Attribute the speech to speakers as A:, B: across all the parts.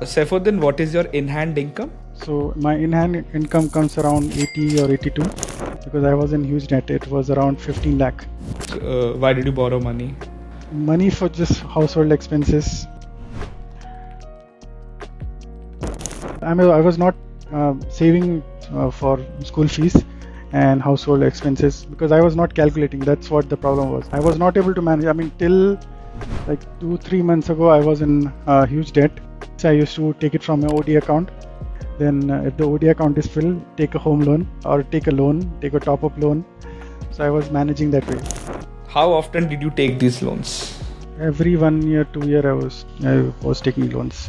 A: Saifoddin, what is your in-hand income?
B: So my in-hand income comes around 80 or 82 because I was in huge debt. It was around 15 lakh.
A: Why did you borrow money?
B: Money for just household expenses. I was not saving for school fees and household expenses because I was not calculating. That's what the problem was. I was not able to manage. Till like 2-3 months ago, I was in huge debt. So I used to take it from my OD account. Then if the OD account is full, take a home loan or take a loan, take a top-up loan. So I was managing that way.
A: How often did you take these loans?
B: Every 1 year, 2 year, I was taking loans.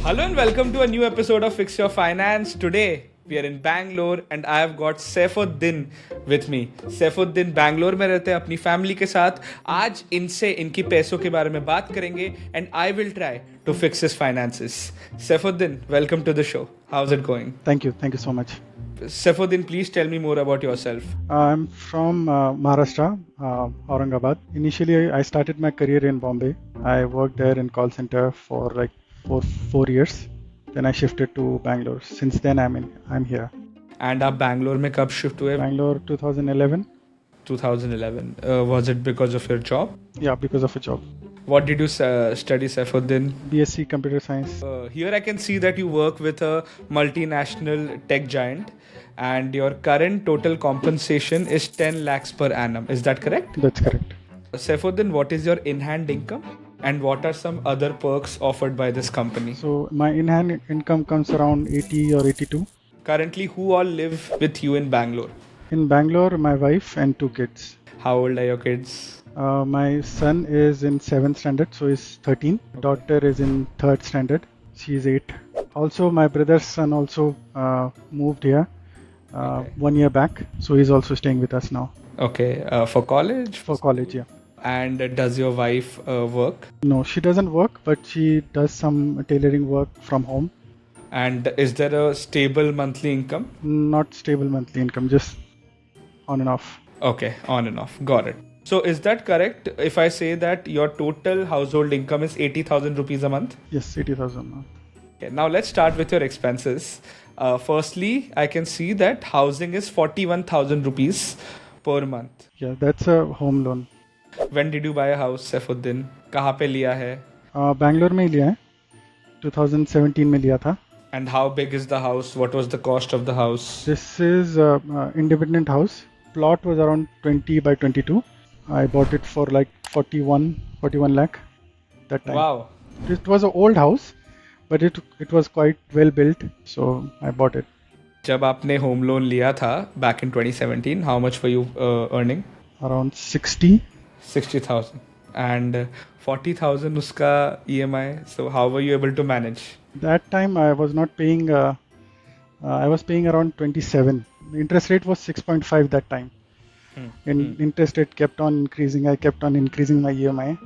A: Hello and welcome to a new episode of Fix Your Finance. Today we are in Bangalore and I have got Saifoddin with me. Saifoddin Bangalore में रहते हैं अपनी family के साथ. आज इनसे इनकी पैसों के बारे में बात करेंगे and I will try to fix his finances. Saifoddin, welcome to the show. How's it going?
B: Thank you so much.
A: Saifoddin, please tell me more about yourself.
B: I'm from Maharashtra, Aurangabad. Initially, I started my career in Bombay. I worked there in call center for like four years. Then I shifted to Bangalore. Since then, I'm here.
A: And आप Bangalore में कब shift हुए?
B: Bangalore 2011.
A: 2011. Was it because of your job?
B: Yeah, because of a job.
A: What did you study, Saifoddin?
B: BSc Computer Science.
A: Here I can see that you work with a multinational tech giant and your current total compensation is 10 lakhs per annum. Is that correct?
B: That's correct.
A: Saifoddin, what is your in-hand income? And what are some other perks offered by this company?
B: So my in-hand income comes around 80 or 82.
A: Currently, who all live with you in Bangalore?
B: In Bangalore, my wife and 2 kids.
A: How old are your kids?
B: My son is in 7th standard, so he's 13. Daughter is in 3rd standard. She's 8. Also, my brother's son also moved here 1 year back, so he's also staying with us now.
A: Okay, for college?
B: For college, yeah.
A: And does your wife work?
B: No, she doesn't work, but she does some tailoring work from home.
A: And is there a stable monthly income?
B: Not stable monthly income, just on and off.
A: Okay, on and off. Got it. So is that correct if I say that your total household income is 80,000 rupees a month?
B: Yes, 80,000 a month.
A: Okay, now let's start with your expenses. Firstly, I can see that housing is 41,000 rupees per month.
B: Yeah, that's a home loan.
A: When did you buy a house, Saifoddin? कहाँ पे लिया है?
B: Bangalore में ही लिया है. 2017 में लिया था.
A: And how big is the house? What was the cost of the house?
B: This is independent house. Plot was around 20 by 22. I bought it for like 41 lakh that time.
A: Wow.
B: It was an old house, but it was quite well built, so I bought it.
A: जब आपने home loan लिया था back in 2017, how much were you earning?
B: Around 60,000.
A: And 40,000 uska EMI. So how were you able to manage?
B: That time I was not paying. I was paying around 27. The interest rate was 6.5 that time. Interest rate kept on increasing. I kept on increasing my EMI.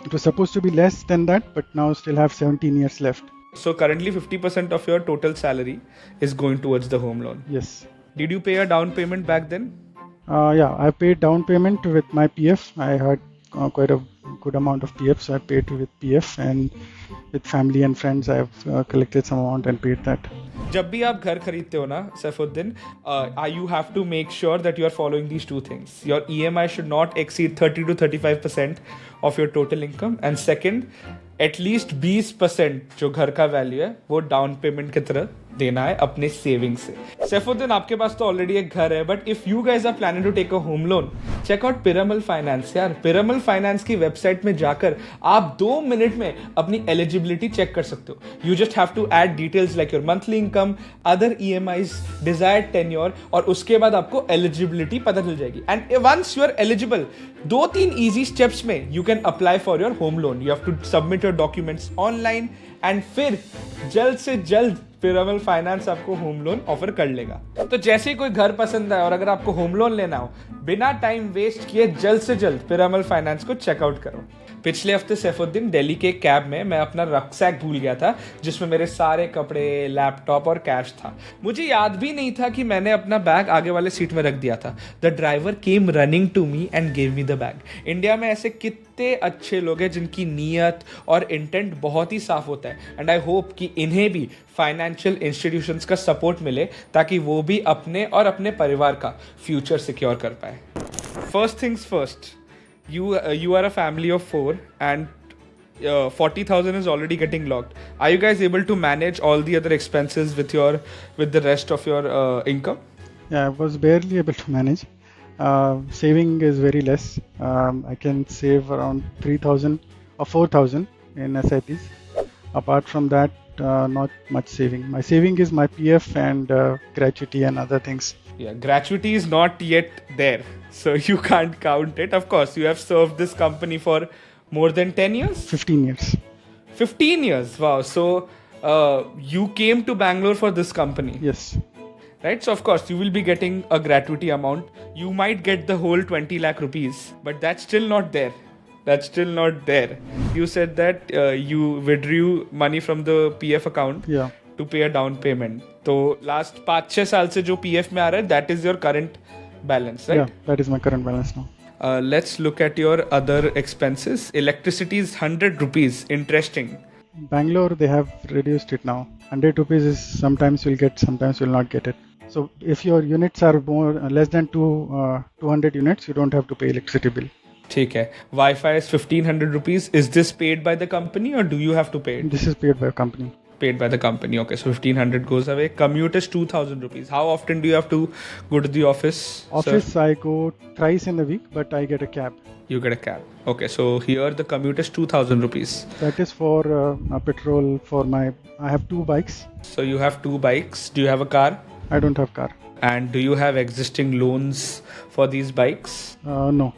B: It was supposed to be less than that, but now still have 17 years left.
A: So currently 50% of your total salary is going towards the home loan.
B: Yes.
A: Did you pay a down payment back then?
B: Yeah, I paid down payment with my PF. I had quite a good amount of PF, so I paid with PF, and with family and friends I have collected some amount and paid that.
A: जब भी आप घर खरीदते हो ना Saifuddin, you have to make sure that you are following these two things. Your EMI should not exceed 30 to 35% of your total income, and second, at least 20% जो घर का वैल्यू है वो डाउन पेमेंट की तरह देना है अपने सेविंग से. सैफुद्दीन, आपके पास तो ऑलरेडी एक घर है, but if you guys are planning to take a home loan, check out Piramal finance. यार, पिरामल फाइनेंस की वेबसाइट में जाकर आप 2 मिनट में अपनी एलिजिबिलिटी चेक कर सकते हो. You just have to add details like your monthly income, other EMIs, desired tenure, और उसके बाद आपको एलिजिबिलिटी पता चल जाएगी. And once you are eligible, 2-3 easy steps में you can apply for your home loan. You have to submit your documents online and फिर जल्द से जल्द पिरामल फाइनेंस आपको होम लोन ऑफर कर लेगा. तो जैसे ही कोई घर पसंद है और अगर आपको होम लोन लेना हो बिना टाइम वेस्ट किए जल्द से जल्द पिरामल फाइनेंस को चेकआउट करो। पिछले हफ्ते सैफुद्दीन दिल्ली के कैब में मैं अपना रक्सैक भूल गया था जिसमें मेरे सारे कपड़े, लैपटॉप और कैश था। मुझे याद भी नहीं था कि मैंने अपना बैग आगे वाले सीट में रख दिया था। The driver came running to me and gave me the bag. India में ऐसे कितने अच्छे लोग हैं जिनकी नीयत और इंटेंट बहुत ही साफ होता है एंड आई होप कि इन्हें भी फाइनेंशियल इंस्टीट्यूशंस का सपोर्ट मिले ताकि वो भी अपने और अपने परिवार का फ्यूचर सिक्योर कर पाए। First things first, you are a family of 4 and 40,000 is already getting locked. Are you guys able to manage all the other expenses with the rest of your income?
B: Yeah, I was barely able to manage. Saving is very less. I can save around 3,000 or 4,000 in SIPs. Apart from that, not much saving. My saving is my PF and gratuity and other things.
A: Yeah, gratuity is not yet there, so you can't count it. Of course, you have served this company for more than 10 years?
B: 15 years.
A: 15 years, wow. So you came to Bangalore for this company?
B: Yes.
A: Right, so of course you will be getting a gratuity amount. You might get the whole 20 lakh rupees, but that's still not there. That's still not there. You said that you withdrew money from the PF account to pay a down payment. So last 5-6 साल से जो PF में आ रहा है, that is your current balance, right?
B: Yeah, that is my current balance now.
A: Let's look at your other expenses. Electricity is 100 rupees. Interesting.
B: Bangalore, they have reduced it now. 100 rupees is sometimes you'll get, sometimes you'll not get it. So if your units are less than 200 units, you don't have to pay electricity bill.
A: ठीक है. Wi-Fi is 1,500 rupees. Is this paid by the company or do you have to pay it?
B: This is paid by a company.
A: Paid by the company. Okay, so 1,500 goes away. Commute is 2,000 rupees. How often do you have to go to the office?
B: Office,
A: sir?
B: I go thrice in a week, but I get a cab.
A: You get a cab. Okay, so here the commute is 2,000 rupees.
B: That is for petrol for my. I have 2 bikes.
A: So you have 2 bikes. Do you have a car?
B: I don't have car.
A: And do you have existing loans for these bikes?
B: No.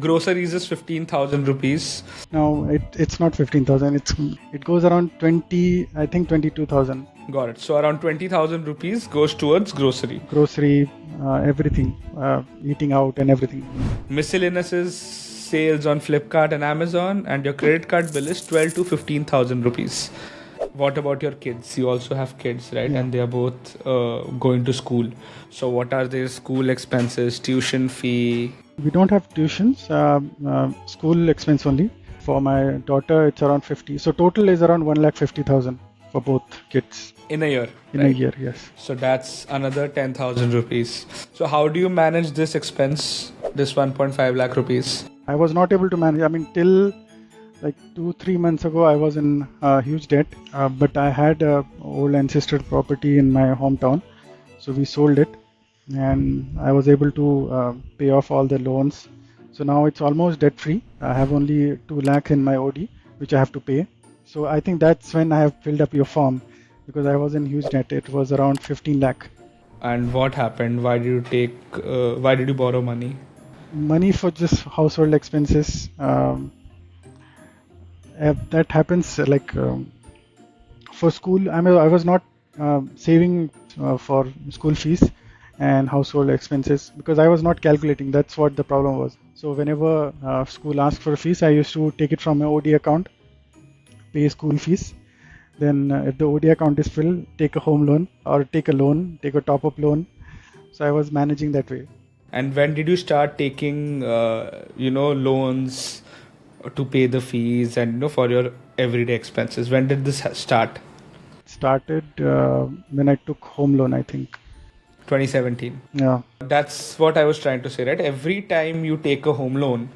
A: Groceries is 15,000 rupees.
B: No, it's not 15,000. It goes around 20. I think 22,000.
A: Got it. So around 20,000 rupees goes towards grocery.
B: Grocery, everything, eating out and everything.
A: Miscellaneous is sales on Flipkart and Amazon, and your credit card bill is 12 to 15,000 rupees. What about your kids? You also have kids, right?
B: Yeah.
A: And they are both going to school. So what are their school expenses, tuition fee?
B: We don't have tuitions, school expense only. For my daughter, it's around 50. So total is around 1,50,000 for both kids.
A: In a year?
B: In a year, yes.
A: So that's another 10,000 rupees. So how do you manage this expense, this 1.5 lakh rupees?
B: I was not able to manage. I mean, till like 2-3 months ago, I was in huge debt. But I had old ancestral property in my hometown. So we sold it. And I was able to pay off all the loans. So now it's almost debt free. I have only 2 lakh in my OD, which I have to pay. So I think that's when I have filled up your form, because I was in huge debt. It was around 15 lakh.
A: And what happened? Why did you borrow money?
B: Money for just household expenses. That happens for school. I was not saving for school fees and household expenses because I was not calculating. That's what the problem was. So whenever school asked for fees, I used to take it from my OD account, pay school fees. Then if the OD account is full, take a home loan or take a loan, take a top-up loan. So I was managing that way.
A: And when did you start taking, loans to pay the fees and for your everyday expenses? When did this start?
B: Started when I took home loan, I think.
A: 2017.
B: Yeah.
A: That's what I was trying to say, right? Every time you take a home loan,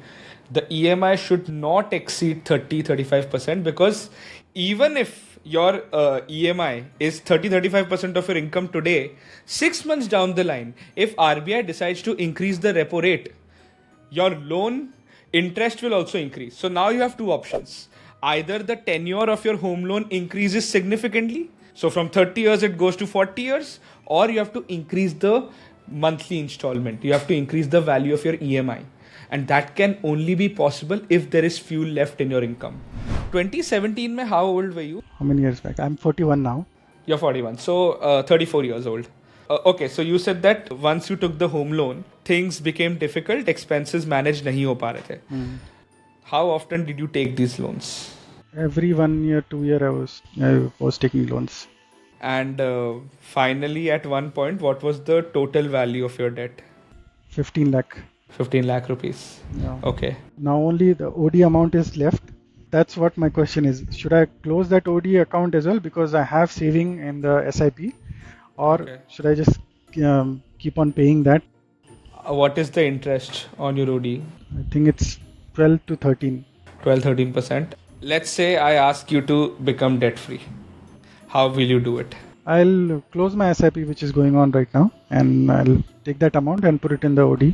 A: the EMI should not exceed 30-35%, because even if your EMI is 30-35% of your income today, 6 months down the line, if RBI decides to increase the repo rate, your loan interest will also increase. So now you have 2 options. Either the tenure of your home loan increases significantly, so from 30 years it goes to 40 years, or you have to increase the monthly installment. You have to increase the value of your EMI. And that can only be possible if there is fuel left in your income. 2017, how old were you?
B: How many years back? I'm 41 now.
A: You're 41, so 34 years old. Okay, so you said that once you took the home loan, things became difficult, expenses managed nahi ho pa rahe the. How often did you take these loans?
B: Every 1 year, 2 year, I was taking loans.
A: And finally, at one point, what was the total value of your debt?
B: 15 lakh.
A: 15 lakh rupees.
B: Yeah.
A: Okay.
B: Now only the OD amount is left. That's what my question is. Should I close that OD account as well because I have saving in the SIP, or should I just keep on paying that?
A: What is the interest on your OD?
B: I think it's 12 to 13.
A: 12-13%. Let's say I ask you to become debt free. How will you do it?
B: I'll close my SIP which is going on right now, and I'll take that amount and put it in the OD.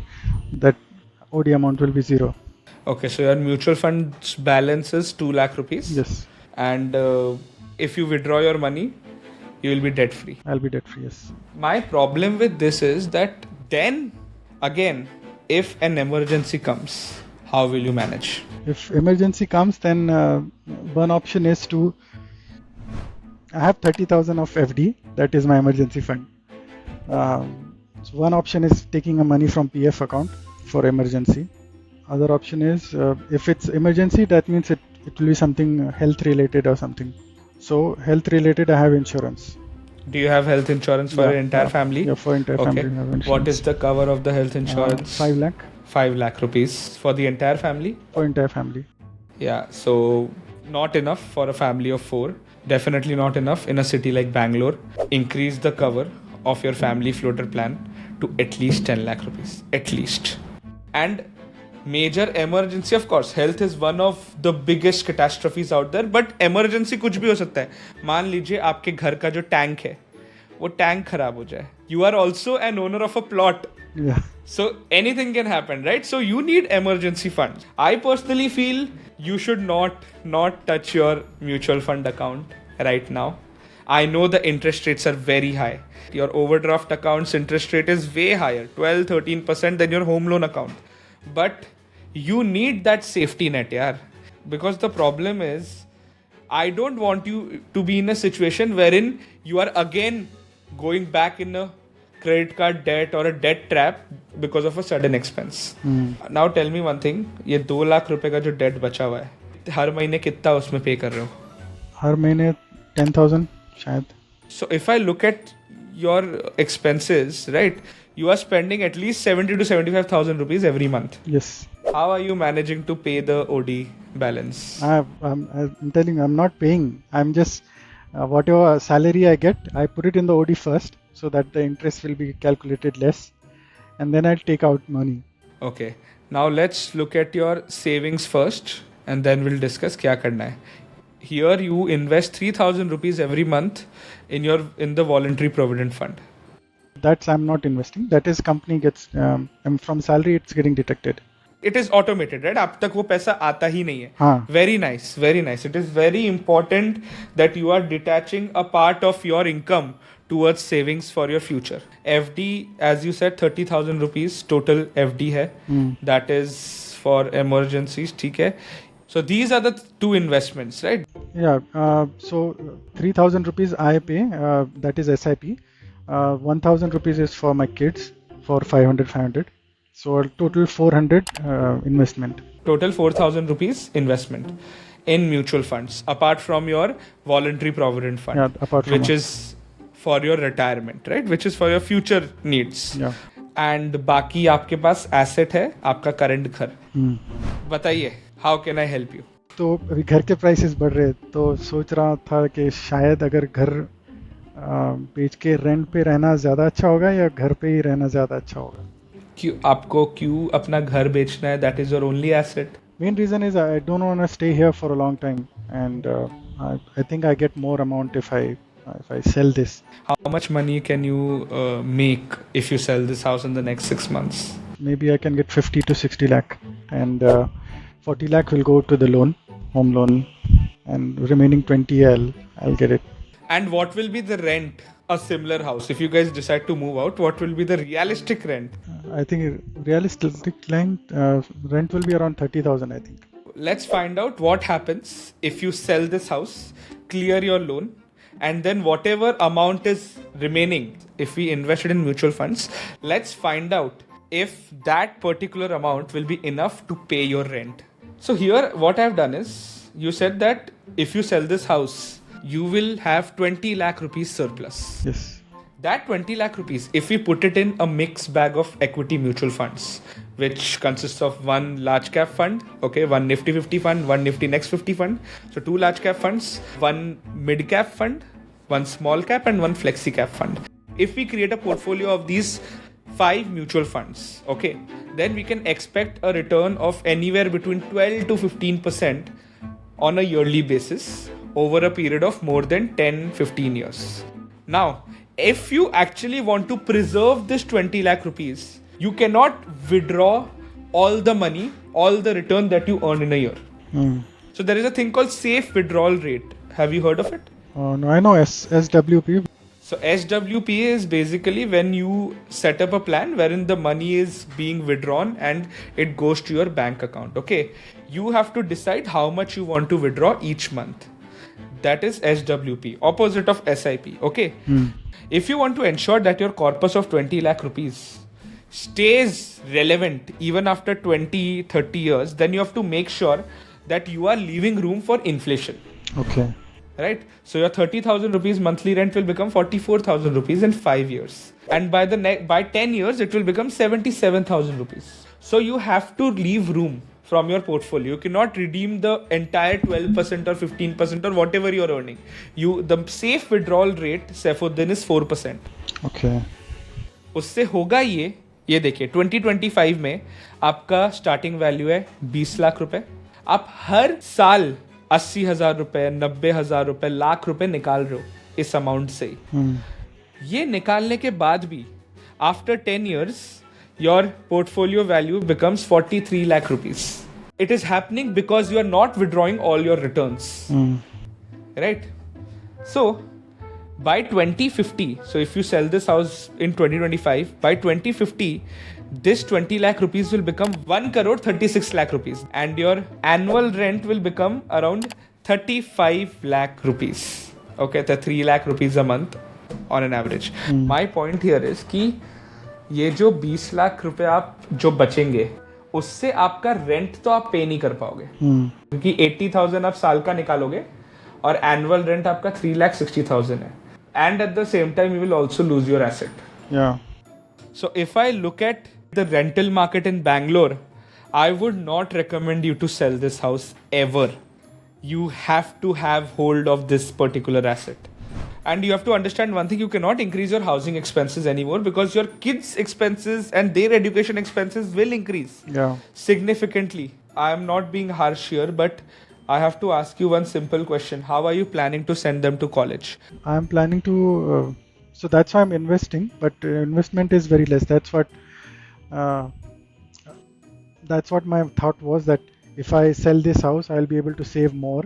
B: That OD amount will be zero.
A: Okay, so your mutual fund's balance is 2 lakh rupees.
B: Yes.
A: And if you withdraw your money, you will be debt free.
B: I'll be debt free, yes.
A: My problem with this is that then again, if an emergency comes, how will you manage?
B: If emergency comes, then one option is to, I have 30,000 of FD, that is my emergency fund. So one option is taking a money from PF account for emergency. Other option is, if it's emergency, that means it will be something health related or something. So health related, I have insurance.
A: Do you have health insurance for your entire family?
B: Yeah, for entire family. I have insurance.
A: What is the cover of the health insurance?
B: 5 lakh.
A: 5 lakh rupees for the entire family?
B: For entire family.
A: Yeah, so not enough for a family of 4. Definitely not enough in a city like Bangalore. Increase the cover of your family floater plan to at least 10 lakh rupees. At least. And major emergency, of course, health is one of the biggest catastrophes out there, but emergency कुछ भी हो सकता है. मान लीजिए आपके घर का जो टैंक है वो टैंक खराब हो जाए. You are also an owner of a plot.
B: Yeah.
A: So anything can happen, right? So you need emergency funds. I personally feel you should not touch your mutual fund account right now. I know the interest rates are very high. Your overdraft account's interest rate is way higher, 12-13% than your home loan account. But you need that safety net, yaar. Because the problem is, I don't want you to be in a situation wherein you are again going back in a credit card debt or a debt trap because of a sudden expense. Now tell me one thing, ये 2 लाख रुपए का जो debt बचा हुआ है, हर महीने कितना उसमें pay कर रहे हो?
B: हर महीने 10,000 शायद.
A: So if I look at your expenses, right, you are spending at least 70 to 75,000 rupees every month.
B: Yes.
A: How are you managing to pay the OD balance?
B: I'm telling you, I'm not paying. I'm just, whatever salary I get, I put it in the OD first so that the interest will be calculated less. And then I'll take out money.
A: Okay. Now let's look at your savings first and then we'll discuss kya karna hai. Here you invest 3,000 rupees every month in the voluntary provident fund.
B: That's I'm not investing. That is company gets from salary it's getting deducted.
A: It is automated, right? अब तक वो पैसा आता ही नहीं है.
B: हाँ.
A: Very nice, very nice. It is very important that you are detaching a part of your income towards savings for your future. FD, as you said, 30,000 rupees total FD hai. That is for emergencies, ठीक है. So these are the two investments, right?
B: Yeah. So 3,000 rupees I pay. That is SIP. 1,000 rupees is for my kids for 500. So total 400 investment.
A: Total 4,000 rupees investment in mutual funds apart from your voluntary provident fund,
B: Yeah, apart from
A: which is for your retirement, right? Which is for your future needs.
B: Yeah.
A: And बाकी आपके पास asset है आपका current घर. बताइए, how can I help you?
B: तो अभी घर के प्राइसेस बढ़ रहे हैं तो सोच रहा था कि शायद अगर घर बेच के रेंट पे रहना ज़्यादा अच्छा होगा या घर पे ही रहना ज़्यादा अच्छा होगा.
A: आपको क्यों अपना घर बेचना है? That is your only asset.
B: Main reason is I don't want to stay here for a long time, and I think I get more amount if I sell this.
A: How much money can you make if you sell this house in the next 6 months?
B: Maybe I can get 50 to 60 lakh, and 40 lakh will go to the loan, home loan, and remaining 20 I'll get it.
A: And what will be the rent? A similar house. If you guys decide to move out, what will be the realistic rent?
B: I think realistic rent will be around 30,000. I think.
A: Let's find out what happens if you sell this house, clear your loan, and then whatever amount is remaining, if we invested in mutual funds, let's find out if that particular amount will be enough to pay your rent. So here what I've done is, you said that if you sell this house, you will have 20 lakh rupees surplus.
B: Yes.
A: That 20 lakh rupees, if we put it in a mixed bag of equity mutual funds, which consists of one large cap fund, okay, one Nifty 50 fund, one Nifty Next 50 fund, so two large cap funds, one mid cap fund, one small cap and one flexi cap fund. If we create a portfolio of these 5 mutual funds, okay, then we can expect a return of anywhere between 12 to 15% on a yearly basis over a period of more than 10-15 years. Now, if you actually want to preserve this 20 lakh rupees, you cannot withdraw all the money, all the return that you earn in a year. So there is a thing called safe withdrawal rate. Have you heard of it?
B: No, I know SWP.
A: So SWP is basically when you set up a plan wherein the money is being withdrawn and it goes to your bank account. Okay, you have to decide how much you want to withdraw each month. That is SWP, opposite of SIP. Okay. If you want to ensure that your corpus of 20 lakh rupees stays relevant even after 20-30 years, then you have to make sure that you are leaving room for inflation.
B: Okay.
A: Right? So your 30,000 rupees monthly rent will become 44,000 rupees in 5 years. And by 10 years, it will become 77,000 rupees. So you have to leave room from your portfolio. You cannot redeem the entire 12% or 15% or whatever you're earning. The safe withdrawal rate, Saifoddin, is 4%.
B: Okay.
A: उससे होगा ये देखिए 2025 में आपका starting value है 20 लाख रुपए. आप हर साल 80,000 रुपए, 90,000 रुपए, लाख रुपए निकाल रहे हो इस अमाउंट से. ये निकालने के बाद भी after 10 years your portfolio value becomes 43 lakh rupees. It is happening because you are not withdrawing all your returns. Right? So by 2050, so if you sell this house in 2025, by 2050, this 20 lakh rupees will become 1 crore 36 lakh rupees and your annual rent will become around 35 lakh rupees. Okay, the 3 lakh rupees a month on an average. My point here is कि ये जो 20 लाख रुपए आप जो बचेंगे उससे आपका rent तो आप पे नहीं कर पाओगे क्योंकि 80,000 आप साल का निकालोगे और एनुअल रेंट आपका 3,60,000 है. And at the same time, you will also lose your asset.
B: Yeah.
A: So if I look at the rental market in Bangalore, I would not recommend you to sell this house ever. You have to have hold of this particular asset. And you have to understand one thing, you cannot increase your housing expenses anymore because your kids' expenses and their education expenses will increase significantly. I am not being harsh here, but I have to ask you one simple question. How are you planning to send them to college?
B: I am planning to, so that's why I'm investing, but investment is very less. That's what my thought was, that if I sell this house, I'll be able to save more.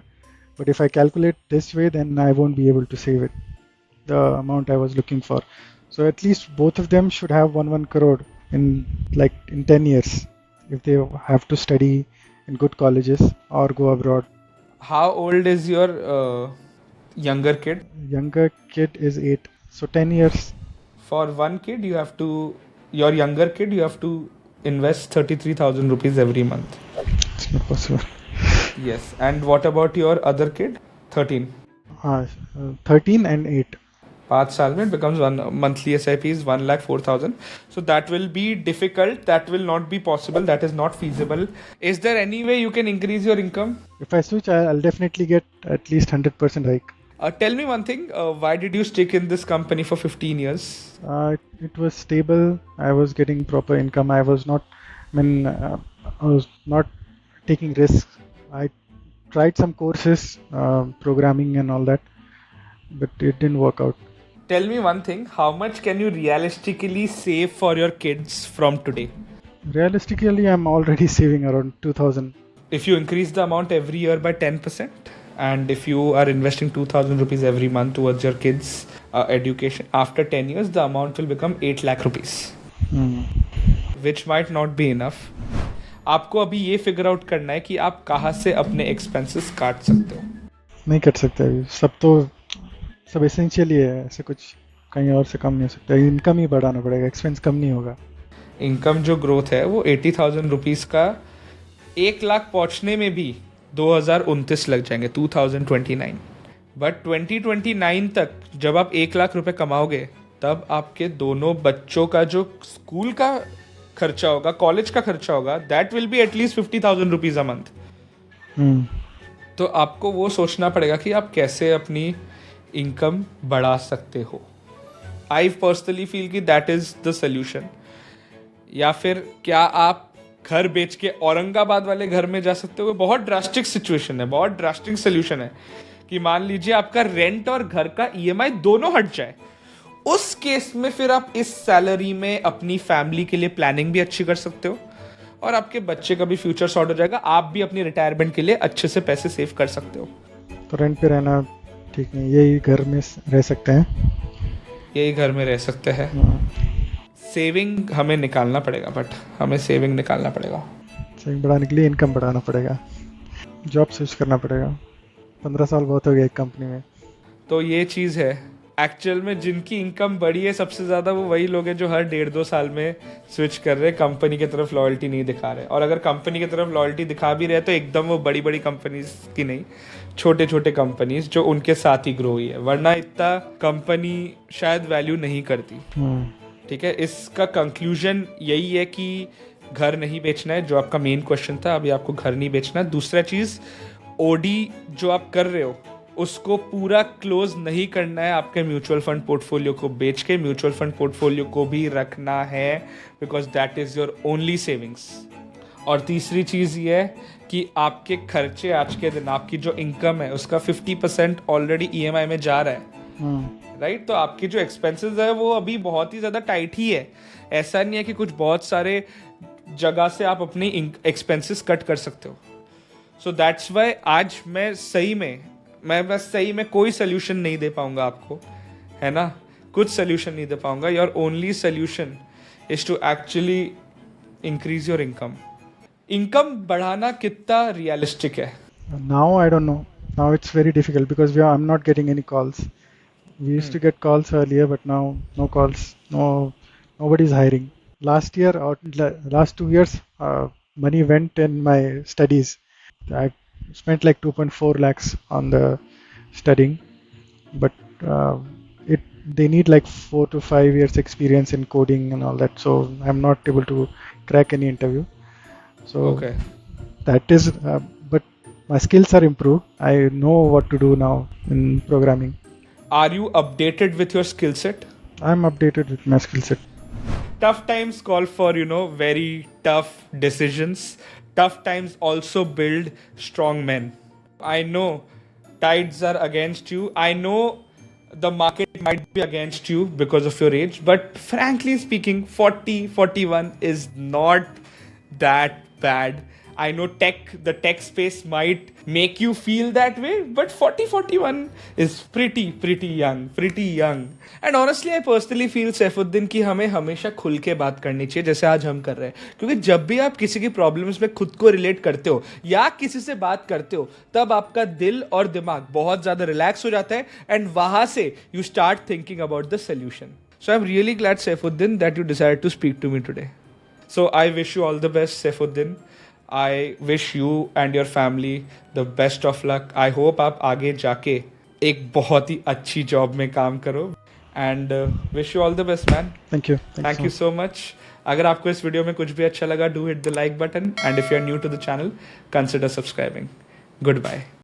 B: But if I calculate this way, then I won't be able to save it, the amount I was looking for. So at least both of them should have 1 crore in 10 years if they have to study in good colleges or go abroad.
A: How old is your younger kid?
B: Younger kid is 8, so 10 years.
A: For one kid, your younger kid, you have to invest 33,000 rupees every month.
B: It's not possible.
A: Yes. And what about your other kid? 13.
B: 13 and 8.
A: 5 साल में it becomes one monthly SIP is 1,04,000. So that will be difficult. That will not be possible. That is not feasible. Is there any way you can increase your income?
B: If I switch, I'll definitely get at least 100% hike.
A: Tell me one thing. Why did you stick in this company for 15 years?
B: It was stable. I was getting proper income. I was not taking risks. I tried some courses, programming and all that, but it didn't work out.
A: Tell me one thing, how much can you realistically save for your kids from today?
B: Realistically, I'm already saving around 2,000.
A: If you increase the amount every year by 10%, and if you are investing 2,000 rupees every month towards your kids' education, after 10 years, the amount will become 8 lakh rupees, which might not be enough. आपको अभी ये figure out करना है कि आप कहाँ से अपने एक्सपेंसेस काट सकते हो.
B: नहीं कर सकते, सब तो सब एसेंशियल ही है, ऐसे कुछ कहीं और से कम नहीं हो सकता, इनकम ही बढ़ाना पड़ेगा, एक्सपेंस कम नहीं होगा।
A: इनकम जो ग्रोथ है वो 80,000 रुपीज़ का 1 लाख पहुंचने में भी 2029 लग जाएंगे, 2029। बट 2029 तक जब आप 1 लाख रुपए कमाओगे तब आपके दोनों बच्चों का जो स्कूल का खर्चा होगा, कॉलेज का खर्चा होगा, that will be at least 50,000 rupees a month. तो आपको वो सोचना पड़ेगा कि आप कैसे अपनी इनकम बढ़ा सकते हो। आई पर्सनली फील कि दैट इज द सोल्यूशन। या फिर क्या आप घर बेच के औरंगाबाद वाले घर में जा सकते हो? बहुत ड्रास्टिक सिचुएशन है, बहुत ड्रास्टिक सोल्यूशन है कि मान लीजिए आपका रेंट और घर का ईएमआई दोनों हट जाए। उस केस में फिर आप इस सैलरी में अपनी फैमिली के लिए प्लानिंग भी अच्छी कर सकते हो और आपके बच्चे का भी फ्यूचर सॉर्ट हो जाएगा, आप भी अपनी रिटायरमेंट के लिए अच्छे से पैसे सेव कर सकते हो।
B: तो रेंट पे रहना ठीक नहीं, यही घर में रह सकते हैं,
A: यही घर में रह सकते हैं। सेविंग हमें निकालना पड़ेगा, बट हमें सेविंग निकालना पड़ेगा।
B: सेविंग बढ़ाने के लिए इनकम बढ़ाना पड़ेगा, जॉब स्विच करना पड़ेगा। 15 साल बहुत हो गया एक कंपनी में।
A: तो ये चीज़ है, एक्चुअल में जिनकी इनकम बढ़ी है सबसे ज़्यादा वो वही लोग हैं जो हर 1.5-2 साल में स्विच कर रहे, कंपनी की तरफ लॉयल्टी नहीं दिखा रहे। और अगर कंपनी की तरफ लॉयल्टी दिखा भी रहे तो एकदम वो बड़ी बड़ी कंपनीज की नहीं, छोटे छोटे कंपनीज जो उनके साथ ही ग्रो हुई है, वरना इतना कंपनी शायद वैल्यू नहीं करती। ठीक है, इसका कंक्लूजन यही है कि घर नहीं बेचना है, जो आपका मेन क्वेश्चन था। अभी आपको घर नहीं बेचना है। दूसरा चीज़, ओडी जो आप कर रहे हो उसको पूरा क्लोज नहीं करना है, आपके म्यूचुअल फंड पोर्टफोलियो को बेच के म्यूचुअल फंड पोर्टफोलियो को भी रखना है, because that is your only savings. और तीसरी चीज़ ये है कि आपके खर्चे आज के दिन, आपकी जो इनकम है उसका 50% ऑलरेडी ईएमआई में जा रहा है, राइट? तो आपकी जो एक्सपेंसेस है वो अभी बहुत ही ज़्यादा टाइट ही है। ऐसा नहीं है कि कुछ बहुत सारे जगह से आप अपनी एक्सपेंसेस कट कर सकते हो। सो दैट्स वाई आज मैं सही में कोई सोल्यूशन नहीं दे पाऊंगा आपको, है ना? कुछ सोल्यूशन नहीं दे पाऊंगा। Your only solution is to actually increase your income. Income बढ़ाना कितना रियलिस्टिक है?
B: Now I don't know. Now it's very difficult because I'm not getting any calls. We used to get calls earlier, but now no calls. Nobody's hiring. Last year or last 2 years, money went in my studies. I spent like 2.4 lakhs on the studying, but they need like 4 to 5 years experience in coding and all that. So I'm not able to crack any interview. So
A: Okay.
B: that is, but my skills are improved. I know what to do now in programming.
A: Are you updated with your skill set?
B: I'm updated with my skill set.
A: Tough times call for, very tough decisions. Tough times also build strong men. I know tides are against you. I know the market might be against you because of your age, but frankly speaking, 40, 41 is not that bad. I know the tech space might make you feel that way, but 40, 41 is pretty young. And honestly, I personally feel, Saifuddin, कि हमें हमेशा खुल के बात करनी चाहिए, जैसे आज हम कर रहे हैं। क्योंकि जब भी आप किसी की प्रॉब्लम्स में खुद को रिलेट करते हो या किसी से बात करते हो, तब आपका दिल और दिमाग बहुत ज़्यादा रिलैक्स हो जाता है, एंड वहाँ से you start thinking about the solution. So I'm really glad, Saifoddin, that you decided to speak to me today. So I wish you all the best, Saifoddin. I wish you and your family the best of luck. I hope आप आगे जाके एक बहुत ही अच्छी job में काम करो, and wish you all the best, man.
B: Thank you.
A: Thank you so much. अगर आपको इस वीडियो में कुछ भी अच्छा लगा, do hit the like button, and if you are new to the channel, consider subscribing. Goodbye.